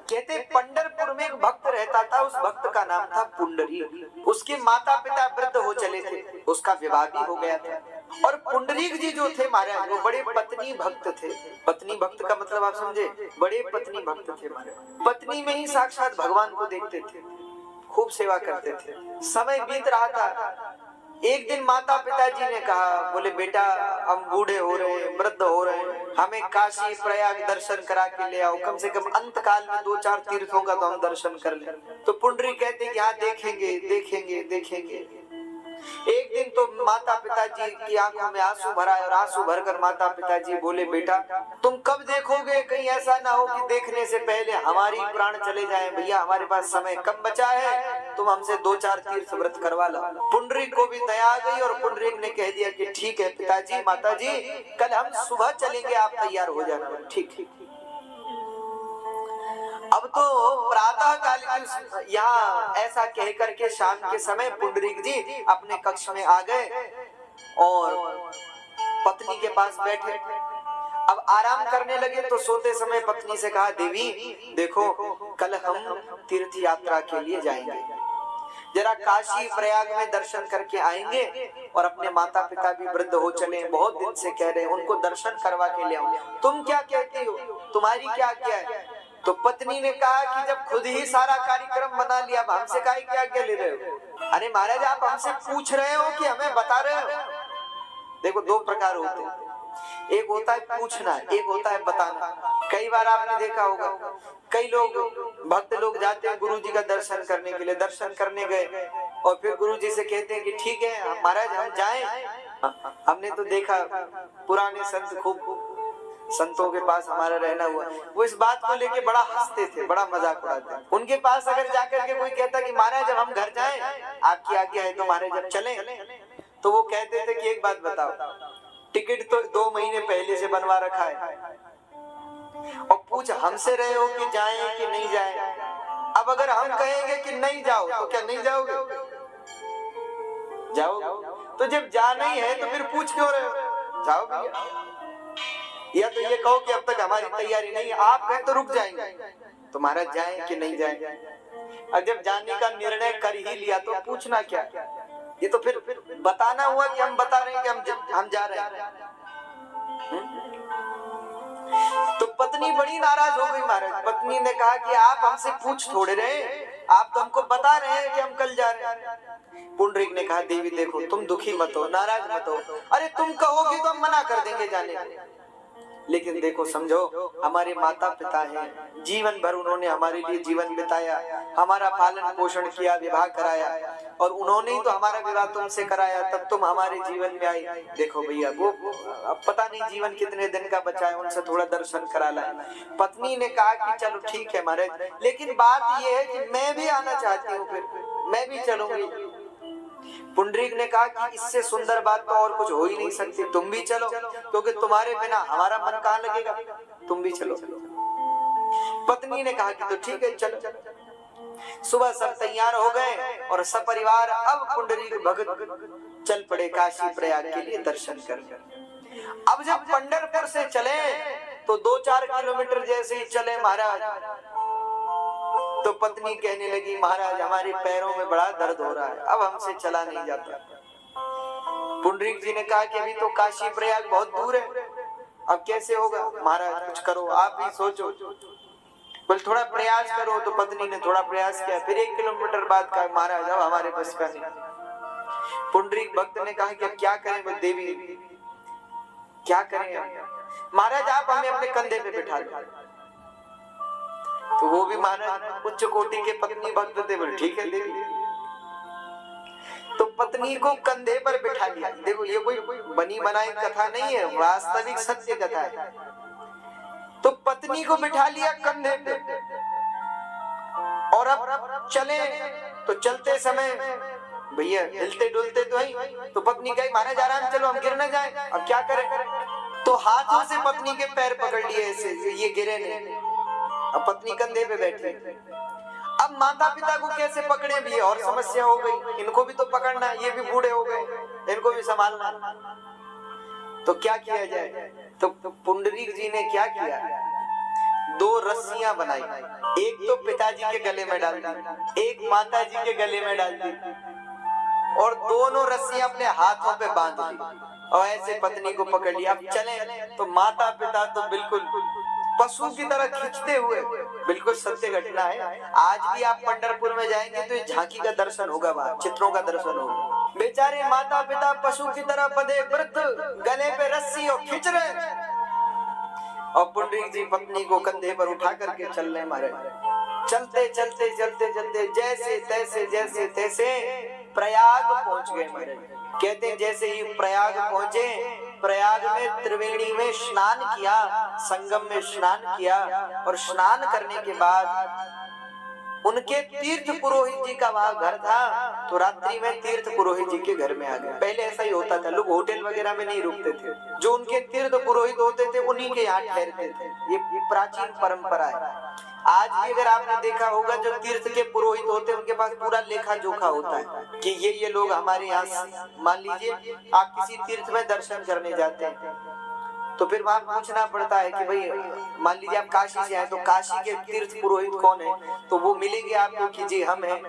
कहते पंढरपुर में एक भक्त रहता था, उस भक्त का नाम था पुंडरीक। उसके माता पिता वृद्ध हो चले थे, उसका विवाह भी हो गया था। और पुंडरीक जी जो थे महाराज, वो बड़े पत्नी भक्त थे। पत्नी भक्त का मतलब आप समझे, बड़े पत्नी भक्त थे महाराज। पत्नी में ही साक्षात भगवान को देखते थे, खूब सेवा करते थे। समय बीत रहा था, एक दिन माता पिताजी ने कहा, बोले बेटा हम बूढ़े हो रहे हैं, वृद्ध हो रहे हैं, हमें काशी प्रयाग दर्शन करा के ले आओ, कम से कम अंत काल में 2-4 तीर्थों का तो हम दर्शन कर ले। तो पुंडरीक कहते कि हाँ देखेंगे देखेंगे देखेंगे। एक दिन तो माता पिताजी की आंखों में आंसू भरा और आंसू भरकर माता पिताजी बोले, बेटा तुम कब देखोगे, कहीं ऐसा ना हो कि देखने से पहले हमारी प्राण चले जाएं। भैया हमारे पास समय कम बचा है, तुम हमसे 2-4 तीर्थ व्रत करवा लो। पुंडरीक को भी दया आ गई और पुंडरीक ने कह दिया कि ठीक है पिताजी माताजी, कल हम सुबह चलेंगे, आप तैयार हो जाना। ठीक। अब तो प्रातः काल की यहाँ ऐसा कह करके शाम के समय पुंडरीक जी अपने कक्ष में आ गए और पत्नी के पास बैठे। अब आराम करने लगे तो सोते समय पत्नी से कहा, देवी देखो कल हम तीर्थ यात्रा के लिए जाएंगे, जरा काशी प्रयाग में दर्शन करके आएंगे और अपने माता पिता भी वृद्ध हो चले, बहुत दिन से कह रहे हैं, उनको दर्शन करवा के ले आओ। तुम क्या कहती हो, तुम्हारी क्या आज्ञा है? तो पत्नी ने कहा कि जब खुद ही सारा कार्यक्रम बना लिया, अब हमसे काहे की आज्ञा ले रहे हो? अरे महाराज आप हमसे पूछ रहे हो कि हमें बता रहे हो? देखो दो प्रकार होते हैं, एक होता है पूछना, एक होता है बताना। कई बार आपने देखा होगा, कई लोग भक्त लोग जाते हैं गुरु जी का दर्शन करने के लिए, दर्शन करने गए और फिर गुरु जी से कहते हैं कि ठीक है महाराज हम जाएं। हमने तो देखा पुराने संत, खूब संतों के पास हमारा रहना हुआ, वो इस बात को लेके बड़ा हंसते थे, बड़ा मजाक उड़ाते। उनके पास अगर जाकर के कोई कहता कि महाराज जब हम घर जाएं, आपकी आज्ञा है तो महाराज जब चले, तो वो कहते थे कि एक बात बताओ, टिकट तो 2 महीने पहले से बनवा रखा है और पूछ हमसे रहे हो कि जाएं कि नहीं जाएं। अब अगर हम कहेंगे कि नहीं जाओ तो क्या नहीं जाओगे? जाओ। तो जब जाना ही है तो फिर पूछ क्यों रहे हो? जाओ भैया। या तो ये कहो कि अब तक हमारी तैयारी नहीं है, आप कहें तो रुक जाएंगे, तो महाराज जाएं कि नहीं जाएं। और जब जाने का निर्णय कर ही लिया तो पूछना क्या? ये तो फिर बताना हुआ कि हम बता रहे हैं कि हम जा रहे हैं। तो पत्नी बड़ी नाराज हो गई महाराज। पत्नी ने कहा कि आप हमसे पूछ थोड़े रहे, आप तो हमको बता रहे हैं कि हम कल जा रहे हैं। पुंडरीक ने कहा, देवी देखो तुम दुखी मत हो, नाराज मत हो, अरे तुम कहोगे तो हम मना कर देंगे जाने को, लेकिन देखो समझो हमारे माता पिता हैं, जीवन भर उन्होंने हमारे लिए जीवन बिताया, हमारा पालन पोषण किया, विवाह कराया, और उन्होंने ही तो हमारा विवाह तुमसे कराया, तब तुम हमारे जीवन में आई। देखो भैया वो अब पता नहीं जीवन कितने दिन का बचा है, उनसे थोड़ा दर्शन करा लाए। पत्नी ने कहा कि चलो ठीक है महाराज, लेकिन बात ये है कि मैं भी आना चाहती हूँ, फिर मैं भी चलूंगी। पुंडरीक ने कहा कि इससे सुंदर बात तो और कुछ हो ही नहीं सकती, तुम भी चलो, क्योंकि तुम्हारे बिना हमारा मन कहाँ लगेगा, तुम भी चलो। पत्नी ने कहा कि तो ठीक है चलो। सुबह सब तैयार हो गए और सपरिवार अब पुंडरीक भगत चल पड़े काशी प्रयाग के लिए दर्शन करने। अब जब पंढरपुर से चले तो 2-4 किलोमीटर जैसे ही चले महाराज, तो पत्नी कहने लगी, महाराज हमारे पैरों में बड़ा दर्द हो रहा है, अब हमसे चला नहीं जाता। पुंडरीक जी ने कहा कि अभी तो काशी प्रयाग बहुत दूर है, अब कैसे होगा? महाराज कुछ करो, आप ही सोचो, बोले थोड़ा प्रयास करो। तो पत्नी ने थोड़ा प्रयास किया, फिर 1 किलोमीटर बाद कहा, महाराज अब हमारे बस का नहीं। पुंडरीक भक्त ने कहा कि अब क्या करें? बोले देवी क्या करें? महाराज आप हमें अपने कंधे पे बिठा लो। तो वो भी महाराज उच्च कोटि के पत्नी भक्त थे, बोले ठीक है देवी। तो पत्नी को कंधे पर बिठा लिया। देखो ये कोई बनी बनाई कथा नहीं है, वास्तविक सत्य कथा है। तो पत्नी को बिठा लिया कंधे पे और अब चले। तो चलते समय भैया हिलते डुलते तो ही, तो पत्नी कही महाराज आराम चलो, हम गिर न जाए, अब क्या करें? तो हाथों से पत्नी के पैर पकड़ लिए ऐसे, ये गिरे नहीं। अब पत्नी कंधे पे बैठी, अब माता पिता को कैसे पकड़े भी और समस्या हो गई, इनको भी तो पकड़ना, ये भी बूढ़े हो गए, इनको भी संभालना, तो क्या किया जाए? तो पुंडरीक जी ने क्या किया, दो रस्सियां बनाई, एक तो पिताजी के गले में डाल दी, एक माता जी के गले में डाल दी, और दोनों रस्सियां अपने हाथों पे बांध ली और ऐसे पत्नी को पकड़ लिया। अब चले तो माता पिता तो बिल्कुल पशु की तरह खींचते हुए, बिल्कुल सत्य घटना है। आज भी आप पंढरपुर में जाएंगे तो इस झांकी का दर्शन होगा, वहां चित्रों का दर्शन होगा। बेचारे माता पिता पशु की तरह बंधे, वृद्ध गले पे रस्सी और खींच रहे, और पुंडरीक जी पत्नी को कंधे पर उठा करके चल रहे मारे। चलते चलते चलते चलते जैसे तैसे प्रयाग पहुंच गए मारे। कहते हैं जैसे ही प्रयाग पहुंचे, प्रयाग में त्रिवेणी में स्नान किया, संगम में स्नान किया, और स्नान करने के बाद उनके तीर्थ पुरोहित जी का वहां घर था, तो रात्रि में तीर्थ पुरोहित जी के घर में आ गए। पहले ऐसा ही होता था, लोग होटल वगैरह में नहीं रुकते थे, जो उनके तीर्थ पुरोहित होते थे उन्हीं के यहाँ ठहरते थे। ये प्राचीन परंपरा है। आज भी अगर आपने देखा होगा, जो तीर्थ के पुरोहित होते हैं उनके पास पूरा लेखा जोखा होता है कि ये लोग हमारे यहाँ, मान लीजिए आप किसी तीर्थ में दर्शन करने जाते हैं तो फिर वहां पूछना पड़ता है कि भाई मान लीजिए आप काशी से आए तो काशी के तीर्थ पुरोहित कौन है, तो वो मिलेंगे आपको कि जी हम हैं।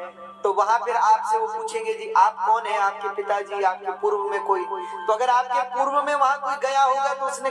तो वहां फिर आपसे वो पूछेंगे जी आप कौन है, आपके पिताजी, आपके पूर्व में कोई। तो अगर आपके पूर्व में वहां कोई गया होगा तो उसने